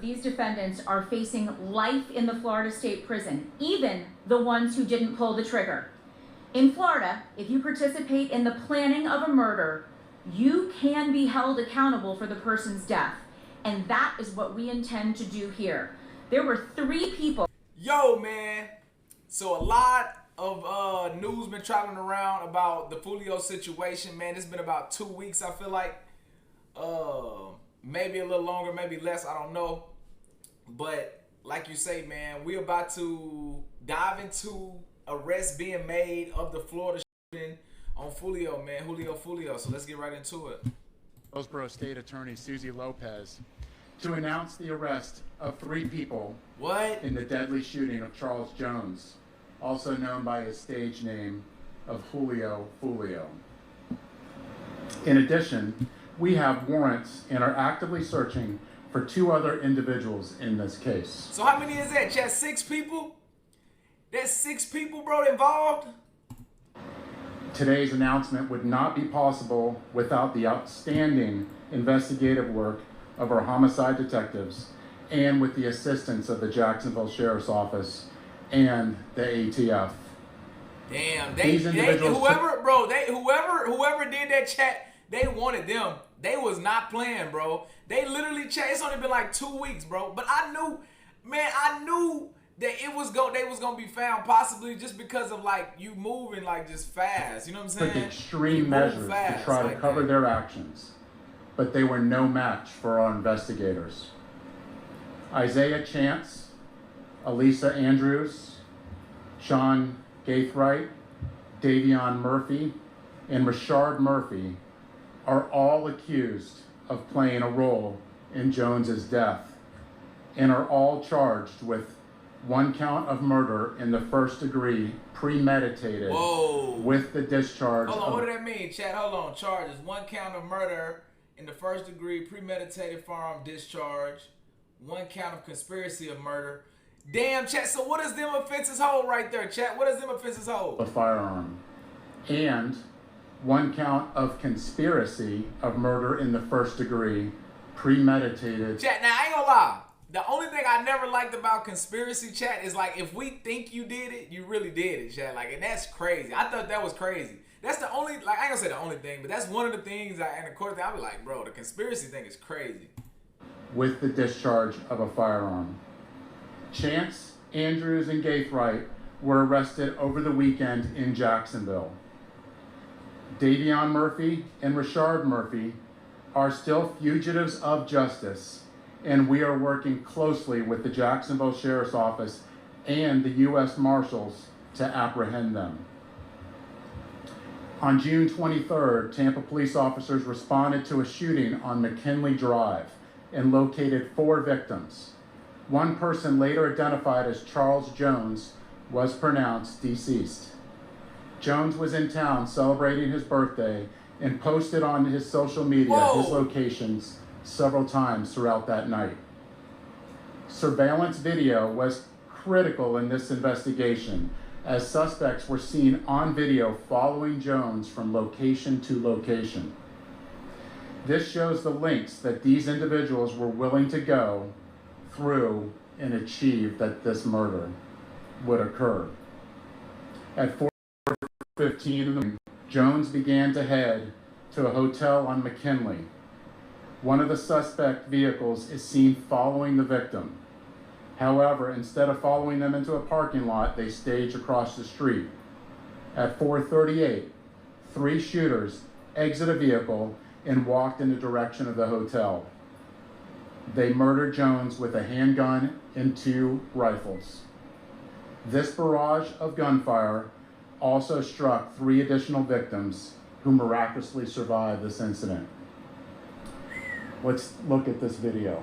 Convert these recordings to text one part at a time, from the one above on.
these defendants are facing life in the Florida State Prison, even the ones who didn't pull the trigger. In Florida, if you participate in the planning of a murder, you can be held accountable for the person's death. And that is what we intend to do here. There were 3 people. Yo, man. So a lot of news been traveling around about the Foolio situation, man. It's been about 2 weeks, I feel like. Maybe a little longer, maybe less, I don't know. But like you say, man, we're about to dive into arrests being made of the Florida shooting on Foolio, man, Julio Foolio. So let's get right into it. Hillsborough State Attorney Susie Lopez to announce the arrest of 3 people in the deadly shooting of Charles Jones, also known by his stage name of Julio Foolio. In addition, we have warrants and are actively searching for 2 other individuals in this case. So how many is that, Chad? 6 people? There's 6 people, bro, involved? Today's announcement would not be possible without the outstanding investigative work of our homicide detectives and with the assistance of the Jacksonville Sheriff's Office and the ATF. Damn, whoever did that, chat, they wanted them. They was not playing, bro. They literally, chat, it's only been like 2 weeks, bro. But I knew that they was gonna be found, possibly just because of like you moving like just fast. You know what I'm saying? Took extreme measures to try to cover their actions, but they were no match for our investigators. Isaiah Chance, Elisa Andrews, Sean Gaithright, Davion Murphy, and Rashard Murphy are all accused of playing a role in Jones's death and are all charged with 1 count of murder in the first degree, premeditated. Whoa. With the discharge. Hold on, what did that mean, Chad? Hold on. Charges: 1 count of murder in the first degree, premeditated firearm discharge, 1 count of conspiracy of murder. Damn, Chad. So what does them offenses hold right there, Chad? What does them offenses hold? A firearm. And 1 count of conspiracy of murder in the first degree, premeditated. Chad, now I ain't gonna lie. The only thing I never liked about conspiracy, chat, is like if we think you did it, you really did it, chat. Like, and that's crazy. I thought that was crazy. That's the only, like, I ain't gonna say the only thing, but that's one of the things, and the court thing, I'll be like, bro, the conspiracy thing is crazy. With the discharge of a firearm. Chance, Andrews, and Gaithright were arrested over the weekend in Jacksonville. Davion Murphy and Rashard Murphy are still fugitives of justice, and we are working closely with the Jacksonville Sheriff's Office and the U.S. Marshals to apprehend them. On June 23rd, Tampa police officers responded to a shooting on McKinley Drive and located 4 victims. 1 person, later identified as Charles Jones, was pronounced deceased. Jones was in town celebrating his birthday and posted on his social media his locations several times throughout that night. Surveillance video was critical in this investigation, as suspects were seen on video following Jones from location to location. This shows the lengths that these individuals were willing to go through and achieve that this murder would occur. At 4:15 in the morning, Jones began to head to a hotel on McKinley. One of the suspect vehicles is seen following the victim. However, instead of following them into a parking lot, they stage across the street. At 4:38, 3 shooters exit a vehicle and walked in the direction of the hotel. They murdered Jones with a handgun and 2 rifles. This barrage of gunfire also struck 3 additional victims who miraculously survived this incident. Let's look at this video.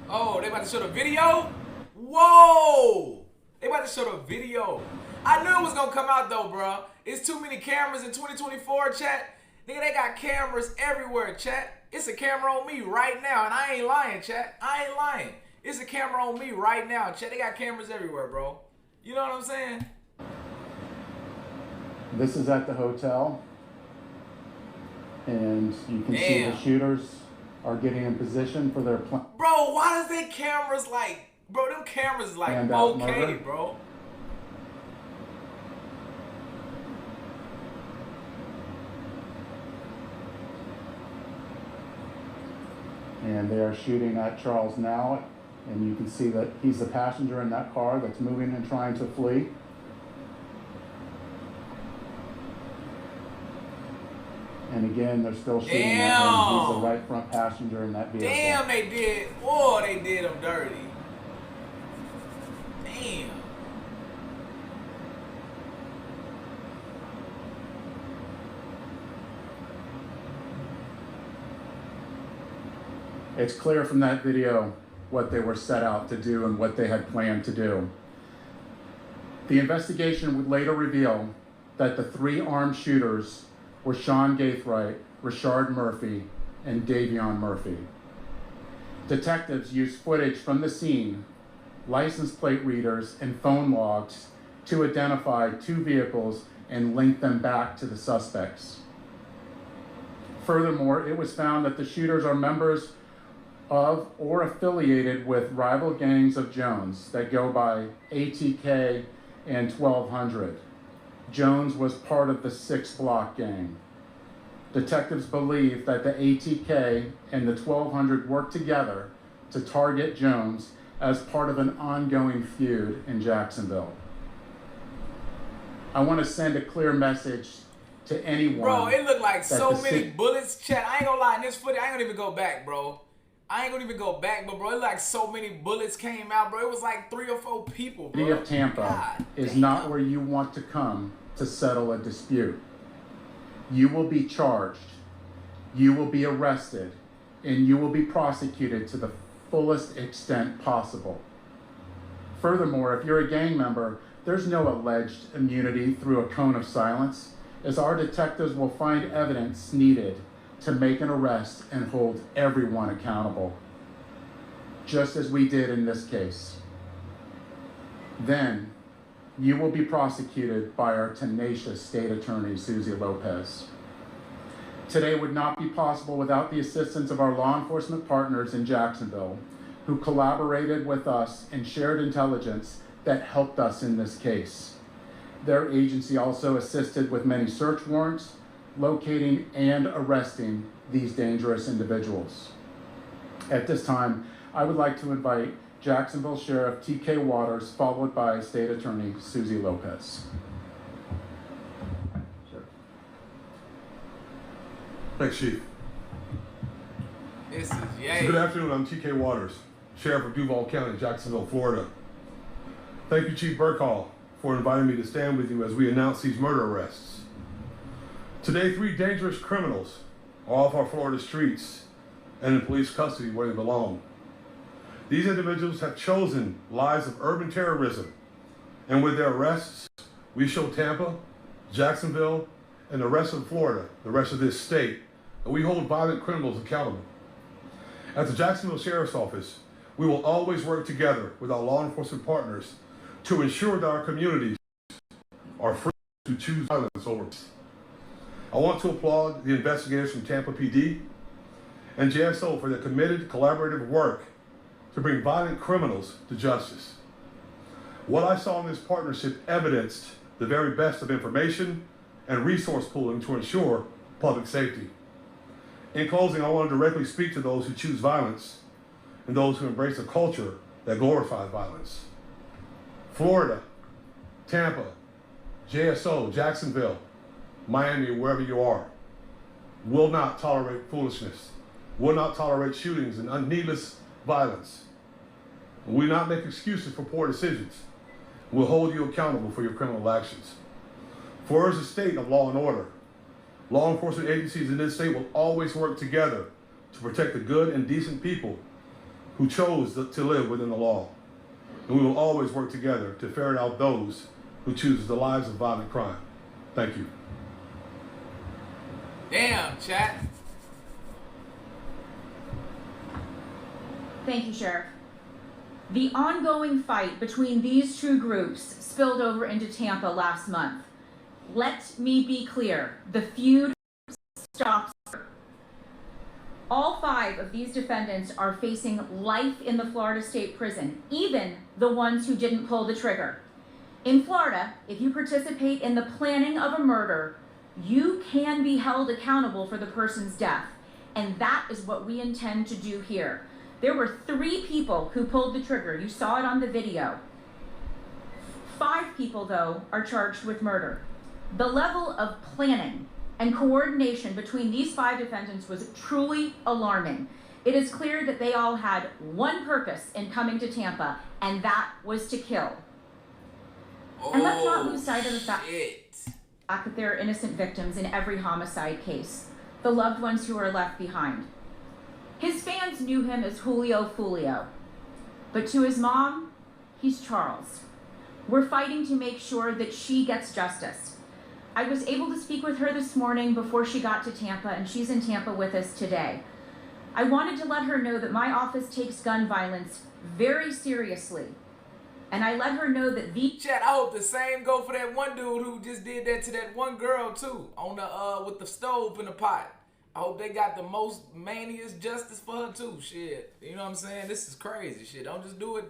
Oh, they about to show the video? Whoa! They about to show the video. I knew it was gonna come out though, bro. It's too many cameras in 2024, chat. Nigga, they got cameras everywhere, chat. It's a camera on me right now, and I ain't lying, chat. I ain't lying. It's a camera on me right now, chat. They got cameras everywhere, bro. You know what I'm saying? This is at the hotel, and you can see the shooters are getting in position for their Bro, why does they cameras like, bro, them cameras like planned 4K, murder. bro. And they are shooting at Charles now, and you can see that he's the passenger in that car that's moving and trying to flee. And again, they're still shooting at him. He's the right front passenger in that vehicle. Damn, they did. Oh, they did him dirty. Damn. It's clear from that video what they were set out to do and what they had planned to do. The investigation would later reveal that the 3 armed shooters were Sean Gaithright, Richard Murphy, and Davion Murphy. Detectives used footage from the scene, license plate readers, and phone logs to identify 2 vehicles and link them back to the suspects. Furthermore, it was found that the shooters are members of or affiliated with rival gangs of Jones that go by ATK and 1200. Jones was part of the 6 Block gang. Detectives believe that the ATK and the 1200 worked together to target Jones as part of an ongoing feud in Jacksonville. I want to send a clear message to anyone. Bro, it looked like so many bullets. Chat, I ain't gonna lie, in this footage, I ain't gonna even go back, bro. I ain't gonna even go back, but bro, it like so many bullets came out, bro. It was like 3 or 4 people, bro. The city of Tampa is not where you want to come to settle a dispute. You will be charged, you will be arrested, and you will be prosecuted to the fullest extent possible. Furthermore, if you're a gang member, there's no alleged immunity through a cone of silence, as our detectives will find evidence needed to make an arrest and hold everyone accountable, just as we did in this case. Then, you will be prosecuted by our tenacious state attorney, Susie Lopez. Today would not be possible without the assistance of our law enforcement partners in Jacksonville, who collaborated with us and shared intelligence that helped us in this case. Their agency also assisted with many search warrants, locating and arresting these dangerous individuals. At this time, I would like to invite Jacksonville Sheriff T.K. Waters, followed by State Attorney Susie Lopez. Thanks, Chief. This is yay. Good afternoon, I'm T.K. Waters, Sheriff of Duval County, Jacksonville, Florida. Thank you, Chief Burkhall, for inviting me to stand with you as we announce these murder arrests. Today, 3 dangerous criminals are off our Florida streets and in police custody where they belong. These individuals have chosen lives of urban terrorism, and with their arrests, we show Tampa, Jacksonville, and the rest of Florida, the rest of this state, that we hold violent criminals accountable. At the Jacksonville Sheriff's Office, we will always work together with our law enforcement partners to ensure that our communities are free to choose violence over us. I want to applaud the investigators from Tampa PD and JSO for their committed collaborative work to bring violent criminals to justice. What I saw in this partnership evidenced the very best of information and resource pooling to ensure public safety. In closing, I want to directly speak to those who choose violence and those who embrace a culture that glorifies violence. Florida, Tampa, JSO, Jacksonville, Miami, wherever you are, will not tolerate foolishness, will not tolerate shootings and needless violence. We will not make excuses for poor decisions. We'll hold you accountable for your criminal actions. Florida is a state of law and order. Law enforcement agencies in this state will always work together to protect the good and decent people who chose to live within the law. And we will always work together to ferret out those who choose the lives of violent crime. Thank you. Damn, chat. Thank you, Sheriff. The ongoing fight between these 2 groups spilled over into Tampa last month. Let me be clear, the feud stops here. All 5 of these defendants are facing life in the Florida State Prison, even the ones who didn't pull the trigger. In Florida, if you participate in the planning of a murder, you can be held accountable for the person's death. And that is what we intend to do here. There were 3 people who pulled the trigger. You saw it on the video. 5 people, though, are charged with murder. The level of planning and coordination between these 5 defendants was truly alarming. It is clear that they all had one purpose in coming to Tampa, and that was to kill. And let's not lose sight of the fact that there are innocent victims in every homicide case, the loved ones who are left behind. His fans knew him as Julio Foolio, but to his mom, he's Charles. We're fighting to make sure that she gets justice. I was able to speak with her this morning before she got to Tampa, and she's in Tampa with us today. I wanted to let her know that my office takes gun violence very seriously. And I let her know that Chat, I hope the same go for that one dude who just did that to that one girl too, on the with the stove in the pot. I hope they got the most maniest justice for her too. Shit, you know what I'm saying? This is crazy. Shit, don't just do it.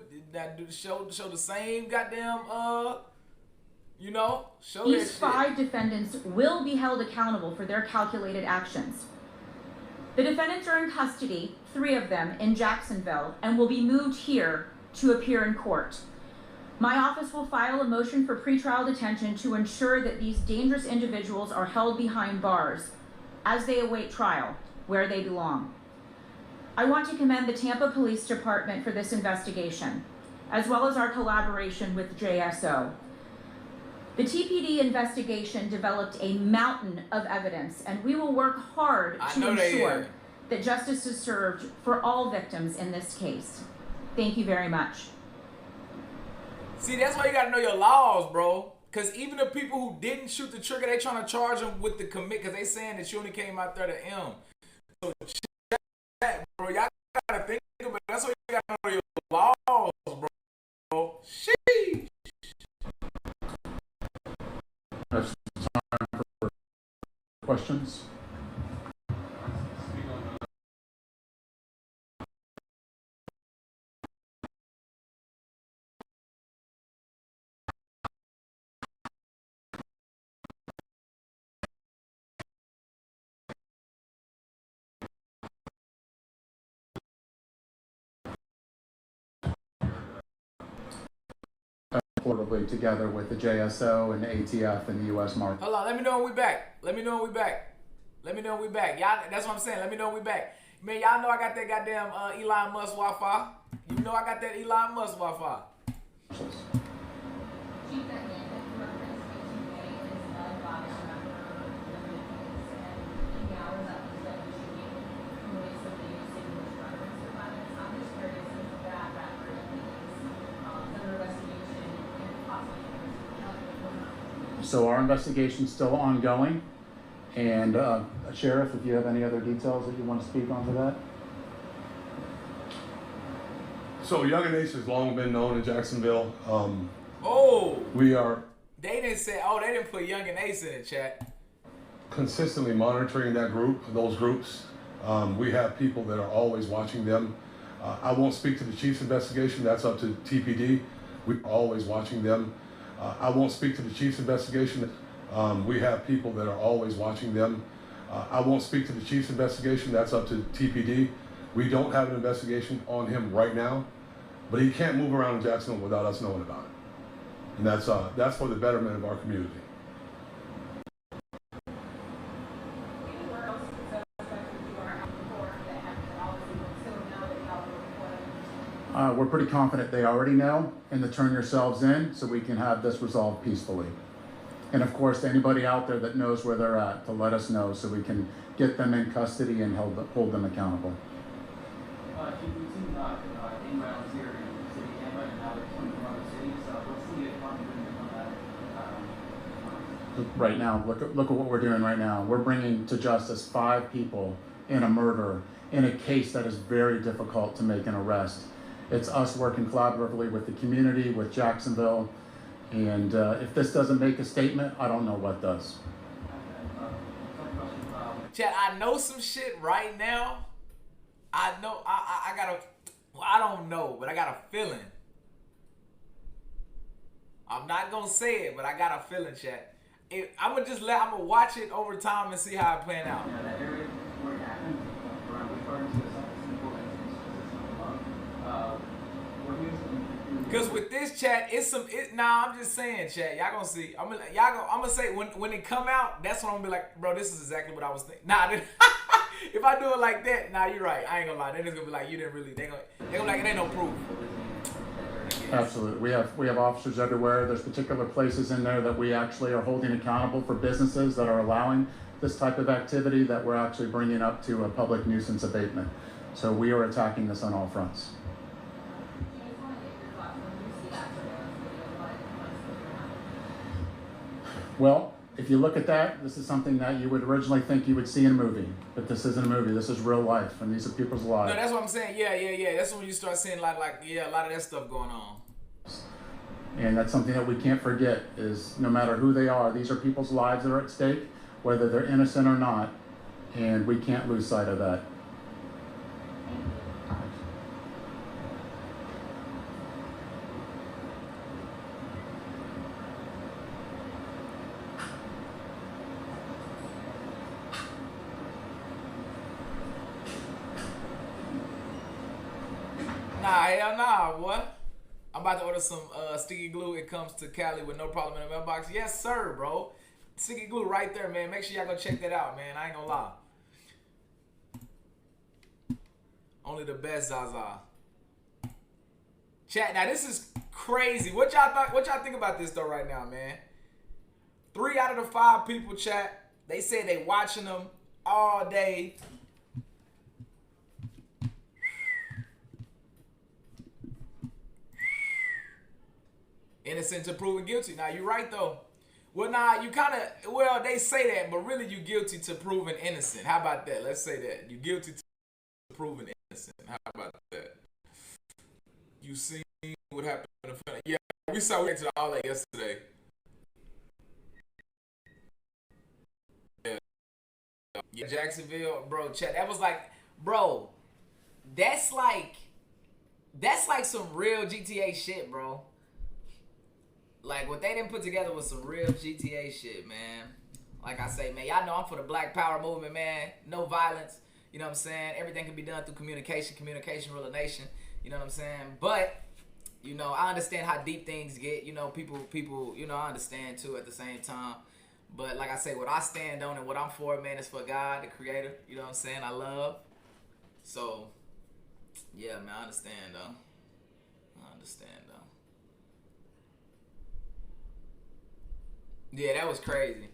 Show the same goddamn you know, show that shit. These 5 defendants will be held accountable for their calculated actions. The defendants are in custody, 3 of them in Jacksonville, and will be moved here to appear in court. My office will file a motion for pretrial detention to ensure that these dangerous individuals are held behind bars as they await trial, where they belong. I want to commend the Tampa Police Department for this investigation, as well as our collaboration with JSO. The TPD investigation developed a mountain of evidence, and we will work hard to ensure that justice is served for all victims in this case. Thank you very much. See, that's why you gotta know your laws, bro. Cause even the people who didn't shoot the trigger, they trying to charge them with the commit, cause they saying that you only came out there to M. So, bro, y'all gotta think about it. That's why you gotta know your laws, bro. Sheesh. That's time for questions. Portably together with the JSO and the ATF and the U.S. market. Hold on, let me know when we back. Let me know when we back. Let me know when we back. Y'all, that's what I'm saying. Let me know when we back. Man, y'all know I got that goddamn Elon Musk Wi-Fi. You know I got that Elon Musk Wi-Fi. So our investigation's still ongoing, and Sheriff, if you have any other details that you want to speak onto that. So Young and Ace has long been known in Jacksonville. We are. They didn't say. They didn't put Young and Ace in the chat. Consistently monitoring that group, those groups. We have people that are always watching them. I won't speak to the chief's investigation. That's up to TPD. We're always watching them. I won't speak to the chief's investigation. We have people that are always watching them. I won't speak to the chief's investigation. That's up to TPD. We don't have an investigation on him right now, but he can't move around in Jacksonville without us knowing about it. And that's for the betterment of our community. We're pretty confident they already know, and to turn yourselves in so we can have this resolved peacefully. And of course, anybody out there that knows where they're at, to let us know so we can get them in custody and hold them accountable. We've seen inbounds here in the city of Tampa and now they're coming from other cities. What's the confidence on that? Right now, look at what we're doing right now. We're bringing to justice 5 people in a murder in a case that is very difficult to make an arrest. It's us working collaboratively with the community, with Jacksonville, and if this doesn't make a statement, I don't know what does. Chad, I know some shit right now I know. I got a. Well, I don't know, but I got a feeling. I'm not gonna say it, but I got a feeling, chat. I'm gonna watch it over time and see how it playing out. Yeah, that area where it happened, around which part is simple and where he was. Because with this chat, I'm just saying, chat. Y'all gonna see. I'm gonna say when it come out, that's when I'm gonna be like, bro, this is exactly what I was thinking. Nah, if I do it like that, nah, you're right. I ain't gonna lie. Then it's gonna be like, you didn't really. They gonna be like, it ain't no proof. Absolutely. We have officers everywhere. There's particular places in there that we actually are holding accountable for businesses that are allowing this type of activity that we're actually bringing up to a public nuisance abatement. So we are attacking this on all fronts. Well, if you look at that, this is something that you would originally think you would see in a movie, but this isn't a movie. This is real life, and these are people's lives. No, that's what I'm saying. Yeah. That's when you start seeing a lot of that stuff going on. And that's something that we can't forget is no matter who they are, these are people's lives that are at stake, whether they're innocent or not, and we can't lose sight of that. Nah, hell nah, boy. I'm about to order some sticky glue. It comes to Cali with no problem in the mailbox. Yes, sir, bro. Sticky glue right there, man. Make sure y'all go check that out, man. I ain't gonna lie. Only the best, Zaza. Chat, now this is crazy. What y'all think about this though right now, man? 3 out of the 5 people, chat, they say they watching them all day. Innocent to proven guilty. Now, you're right, though. Well, nah, they say that, but really you guilty to proven innocent. How about that? Let's say that. You guilty to proven innocent. How about that? You seen what happened in front of. Yeah, we went to all that yesterday. Yeah, Jacksonville, bro, chat. That was like, bro, that's like some real GTA shit, bro. Like, what they didn't put together was some real GTA shit, man. Like I say, man, y'all know I'm for the Black Power movement, man. No violence. You know what I'm saying? Everything can be done through communication. Communication rule a nation. You know what I'm saying? But, you know, I understand how deep things get. You know, people, you know, I understand, too, at the same time. But, like I say, what I stand on and what I'm for, man, is for God, the Creator. You know what I'm saying? I love. So, yeah, man, I understand, though. Yeah, that was crazy.